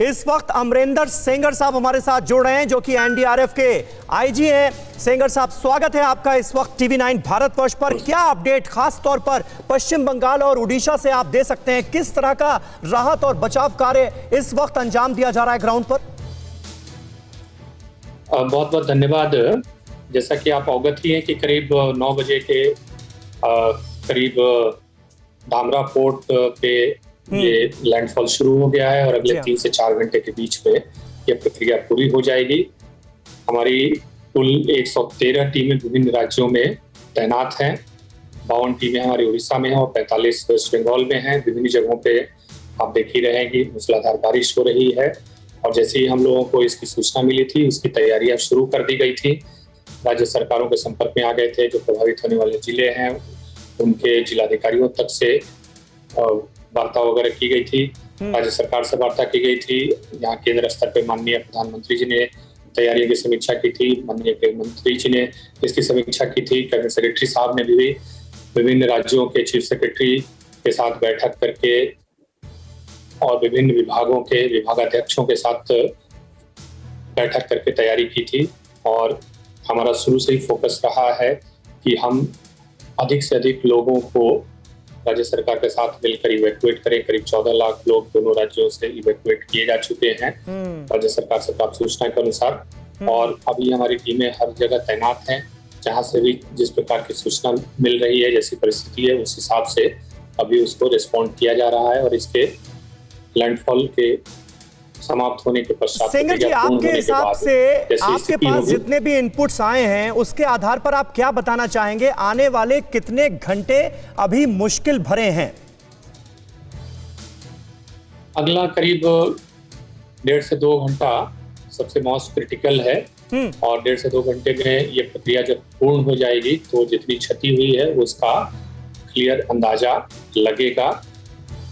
इस वक्त अमरिंदर सेंगर साहब हमारे साथ जुड़ रहे हैं, जो कि एनडीआरएफ के आईजी हैं। सेंगर साहब, स्वागत है आपका इस वक्त टीवी9 भारतवर्ष पर। क्या अपडेट खास तौर पर पश्चिम बंगाल और उड़ीसा से आप दे सकते हैं? किस तरह का राहत और बचाव कार्य इस वक्त अंजाम दिया जा रहा है ग्राउंड पर? बहुत बहुत धन्यवाद। जैसा कि आप अवगत ही हैं कि करीब 9 बजे के करीब धामरा पोर्ट पे ये लैंडफॉल शुरू हो गया है और अगले 3 से 4 घंटे के बीच में ये प्रक्रिया पूरी हो जाएगी। हमारी कुल 113 टीमें विभिन्न राज्यों में तैनात हैं। 52 टीमें हमारी उड़ीसा में हैं और 45 वेस्ट बंगाल में हैं। विभिन्न जगहों पे आप देख ही रहे हैं कि मूसलाधार बारिश हो रही है और जैसे ही हम लोगों को इसकी सूचना मिली थी, उसकी तैयारियां शुरू कर दी गई थी। राज्य सरकारों के संपर्क में आ गए थे। जो प्रभावित होने वाले जिले हैं उनके जिलाधिकारियों तक से वार्ता वगैरह की गई थी। राज्य सरकार से वार्ता की गई थी। यहाँ केंद्र स्तर पे माननीय प्रधानमंत्री जी ने तैयारियों की समीक्षा की थी। माननीय गृह मंत्री जी ने इसकी समीक्षा की थी। कैबिनेट सेक्रेटरी साहब ने भी विभिन्न राज्यों के चीफ सेक्रेटरी के साथ बैठक करके और विभिन्न विभागों के विभागाध्यक्षों के साथ बैठक करके तैयारी की थी। और हमारा शुरू से ही फोकस रहा है कि हम अधिक से अधिक लोगों को राज्य सरकार के साथ मिलकर इवैक्यूएट करें। करीब 14 लाख लोग दोनों राज्यों से इवैक्यूएट किए जा चुके हैं राज्य सरकार से प्राप्त सूचना के अनुसार। और अभी हमारी टीमें हर जगह तैनात हैं। जहां से भी जिस प्रकार की सूचना मिल रही है, जैसी परिस्थिति है, उस हिसाब से अभी उसको रिस्पॉन्ड किया जा रहा है। और इसके लैंडफॉल के समाप्त होने के पश्चात सेंगर जी, आपके हिसाब से आपके पास जितने भी इनपुट्स आए हैं उसके आधार पर आप क्या बताना चाहेंगे? आने वाले कितने घंटे अभी मुश्किल भरे हैं? अगला करीब 1.5 से 2 घंटा सबसे मोस्ट क्रिटिकल है और 1.5 से 2 घंटे में ये प्रक्रिया जब पूर्ण हो जाएगी तो जितनी क्षति हुई है उसका क्लियर अंदाजा लगेगा।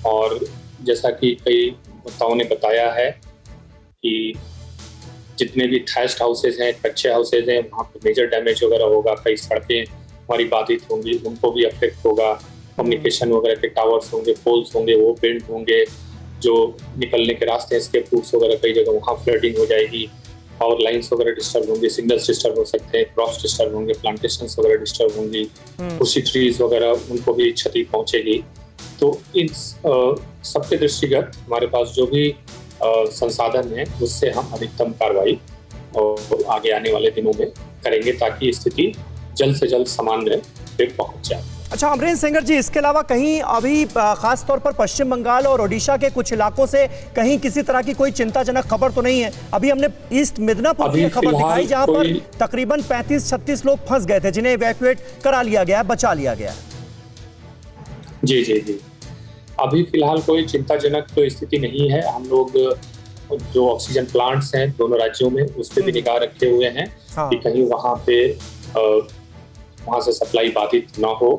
और जैसा कि कई वक्ताओं ने बताया है कि जितने भी थैच्ड हाउसेज हैं, कच्चे हाउसेज हैं, वहाँ पे मेजर डैमेज वगैरह होगा। कई सड़कें हमारी बाधित होंगी, उनको भी अफेक्ट होगा। कम्युनिकेशन वगैरह के टावर्स होंगे, पोल्स होंगे, वो बेंड होंगे। जो निकलने के रास्ते हैं, स्केप रूट्स वगैरह कई जगह वहाँ फ्लडिंग हो जाएगी। पावर लाइन्स वगैरह डिस्टर्ब होंगे, सिग्नल्स डिस्टर्ब हो सकते हैं, क्रॉप्स डिस्टर्ब होंगे, प्लांटेशंस वगैरह डिस्टर्ब होंगी, कृषि ट्रीज वगैरह उनको भी क्षति पहुंचेगी। तो इन सबके दृष्टिगत हमारे पास जो भी संसाधन है उससे हम अधिकतम कार्रवाई और आगे आने वाले दिनों में करेंगे ताकि स्थिति जल्द से जल्द सामान्य पे पहुंच जाए। अच्छा अमरिंदर सेंगर जी, इसके अलावा कहीं अभी खास तौर पर पश्चिम बंगाल और ओडिशा के कुछ इलाकों से कहीं किसी तरह की कोई चिंताजनक खबर तो नहीं है? अभी हमने ईस्ट मिदनापुर की खबर दिखाई जहां पर तकरीबन 35-36 लोग फंस गए थे, जिन्हें इवैक्यूएट करा लिया गया, बचा लिया गया। जी जी जी, अभी फिलहाल कोई चिंताजनक तो स्थिति नहीं है। हम लोग जो ऑक्सीजन प्लांट्स हैं दोनों राज्यों में उस पर भी निगाह रखे हुए हैं कि कहीं वहाँ से सप्लाई बाधित ना हो।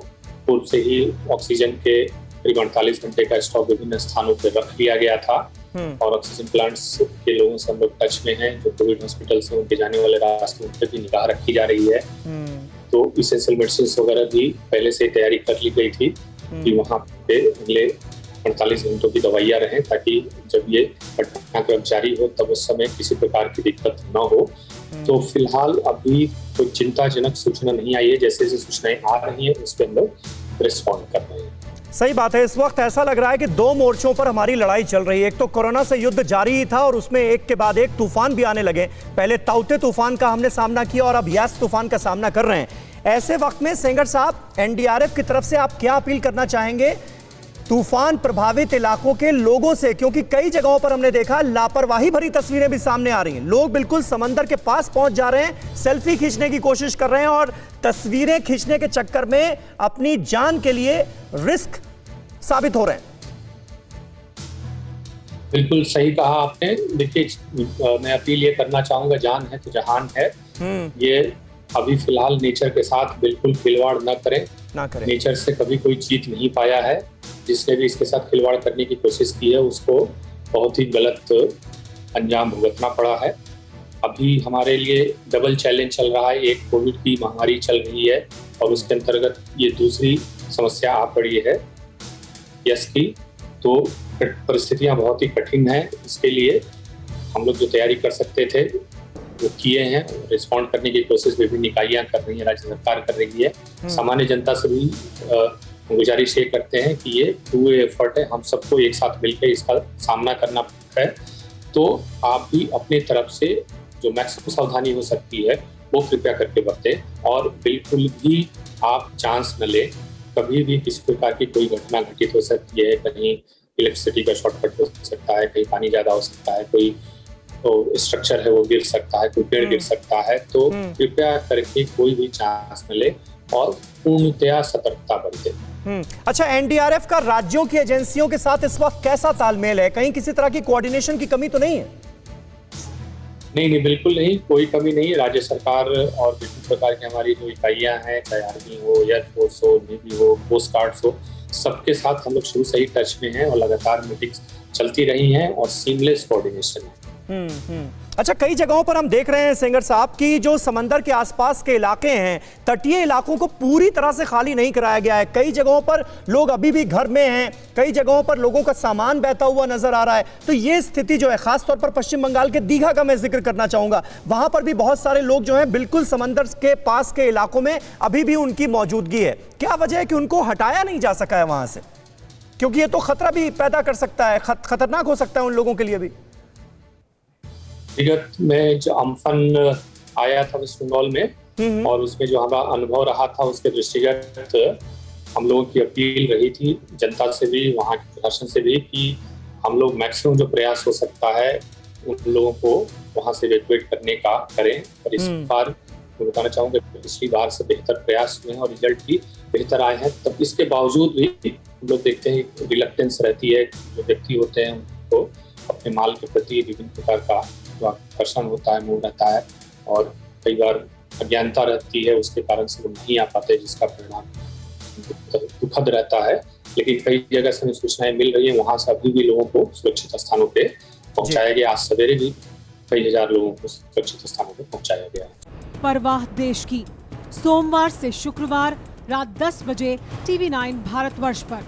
पूर्व से ही ऑक्सीजन के करीब 48 घंटे का स्टॉक विभिन्न स्थानों पर रख लिया गया था और ऑक्सीजन प्लांट्स के लोगों से हम लोग टच में हैं। जो कोविड हॉस्पिटल से उनके जाने वाले रास्ते, उन पर भी निगाह रखी जा रही है। तो इसेंशियल मेडिसिन वगैरह भी पहले से तैयारी कर ली गई थी कि वहाँ पे अगले 48 घंटों की दवाइयाँ रहें ताकि जब ये घटनाक्रम जारी हो तब उस समय किसी प्रकार की दिक्कत न हो। तो फिलहाल अभी कोई चिंताजनक सूचना नहीं आई है। जैसे जैसे सूचनाएं आ रही हैं उस पर हम लोग रिस्पॉन्ड कर रहे हैं। सही बात है। इस वक्त ऐसा लग रहा है कि 2 मोर्चों पर हमारी लड़ाई चल रही है। एक तो कोरोना से युद्ध जारी ही था और उसमें एक के बाद एक तूफान भी आने लगे। पहले ताउते तूफान का हमने सामना किया और अब यास तूफान का सामना कर रहे हैं। ऐसे वक्त में सेंगर साहब, एनडीआरएफ की तरफ से आप क्या अपील करना चाहेंगे तूफान प्रभावित इलाकों के लोगों से? क्योंकि कई जगहों पर हमने देखा लापरवाही भरी तस्वीरें भी सामने आ रही हैं। लोग बिल्कुल समंदर के पास पहुंच जा रहे हैं, सेल्फी खींचने की कोशिश कर रहे हैं और तस्वीरें खींचने के चक्कर में अपनी जान के लिए रिस्क साबित हो रहे हैं। बिल्कुल सही कहा आपने। देखिए, मैं अपील ये करना चाहूंगा, जान है तो जहान है। ये अभी फिलहाल नेचर के साथ बिल्कुल खिलवाड़ न करें। नेचर से कभी कोई जीत नहीं पाया है। जिसने भी इसके साथ खिलवाड़ करने की कोशिश की है उसको बहुत ही गलत अंजाम भुगतना पड़ा है। अभी हमारे लिए डबल चैलेंज चल रहा है। एक कोविड की महामारी चल रही है और उसके अंतर्गत ये दूसरी समस्या आ पड़ी है यस की। तो परिस्थितियां बहुत ही कठिन हैं। इसके लिए हम लोग जो तैयारी कर सकते थे वो किए हैं। रिस्पॉन्ड करने की कोशिश विभिन्न इकाइयां कर रही है, राज्य सरकार कर रही है। सामान्य जनता से भी गुजारिश ये करते हैं कि ये टू वे एफर्ट है, हम सबको एक साथ मिलकर इसका सामना करना है। तो आप भी अपनी तरफ से जो मैक्सिमम सावधानी हो सकती है वो कृपया करके बरतें और बिल्कुल भी आप चांस न लें। कभी भी किसी प्रकार की कोई घटना घटित हो सकती है, कहीं इलेक्ट्रिसिटी का शॉर्टकट हो सकता है, कहीं पानी ज्यादा हो सकता है, कोई तो स्ट्रक्चर है वो गिर सकता है, कोई पेड़ गिर सकता है। तो कृपया करके कोई भी चांस न ले और पूर्णतया सतर्कता बरतें। अच्छा, एनडीआरएफ का राज्यों की एजेंसियों के साथ इस वक्त कैसा तालमेल है? कहीं किसी तरह की कोऑर्डिनेशन की कमी तो नहीं है? नहीं, बिल्कुल नहीं, कोई कमी नहीं। राज्य सरकार और विभिन्न प्रकार की हमारी जो इकाइयां हैं, चाहे आर्मी हो, एयरफोर्स हो, नेवी हो, कोस्ट गार्ड हो, सबके साथ हम लोग शुरू से ही टच में हैं और लगातार मीटिंग्स चलती रही हैं और सीमलेस कोऑर्डिनेशन है। अच्छा, कई जगहों पर हम देख रहे हैं सेंगर साहब की जो समंदर के आसपास के इलाके हैं, तटीय इलाकों को पूरी तरह से खाली नहीं कराया गया है। कई जगहों पर लोग अभी भी घर में हैं, कई जगहों पर लोगों का सामान बहता हुआ नजर आ रहा है। तो ये स्थिति जो है, खासतौर पर पश्चिम बंगाल के दीघा का मैं जिक्र करना चाहूंगा, वहां पर भी बहुत सारे लोग जो हैं बिल्कुल समंदर के पास के इलाकों में अभी भी उनकी मौजूदगी है। क्या वजह है कि उनको हटाया नहीं जा सका है वहां से? क्योंकि ये तो खतरा भी पैदा कर सकता है, खतरनाक हो सकता है उन लोगों के लिए भी। विगत में जो अम्फन आया था वेस्ट बंगाल में और उसमें जो हमारा अनुभव रहा था, उसके दृष्टिगत हम लोगों की अपील रही थी जनता से भी, वहाँ के प्रशासन से भी, कि हम लोग मैक्सिमम जो प्रयास हो सकता है उन लोगों को वहाँ से इवैक्यूएट करने का करें। और इस बार मैं बताना चाहूँगा पिछली बार से बेहतर प्रयास हुए हैं और रिजल्ट भी बेहतर आए हैं। तब इसके बावजूद भी हम लोग देखते हैं रिलक्टेंस रहती है, जो व्यक्ति होते हैं उनको अपने माल के प्रति विभिन्न प्रकार का आकर्षण होता है, मोह रहता है और कई बार अज्ञानता रहती है, उसके कारण से वो नहीं आ पाते, जिसका परिणाम दुखद रहता है। लेकिन कई जगह से हमें सूचनाएं मिल रही है, वहां से अभी भी लोगों को सुरक्षित स्थानों पे पहुंचाया गया। आज सवेरे भी कई हजार लोगों को सुरक्षित स्थानों पे पहुंचाया गया है। परवाह देश की, सोमवार से शुक्रवार रात 10 बजे TV9 भारतवर्ष पर।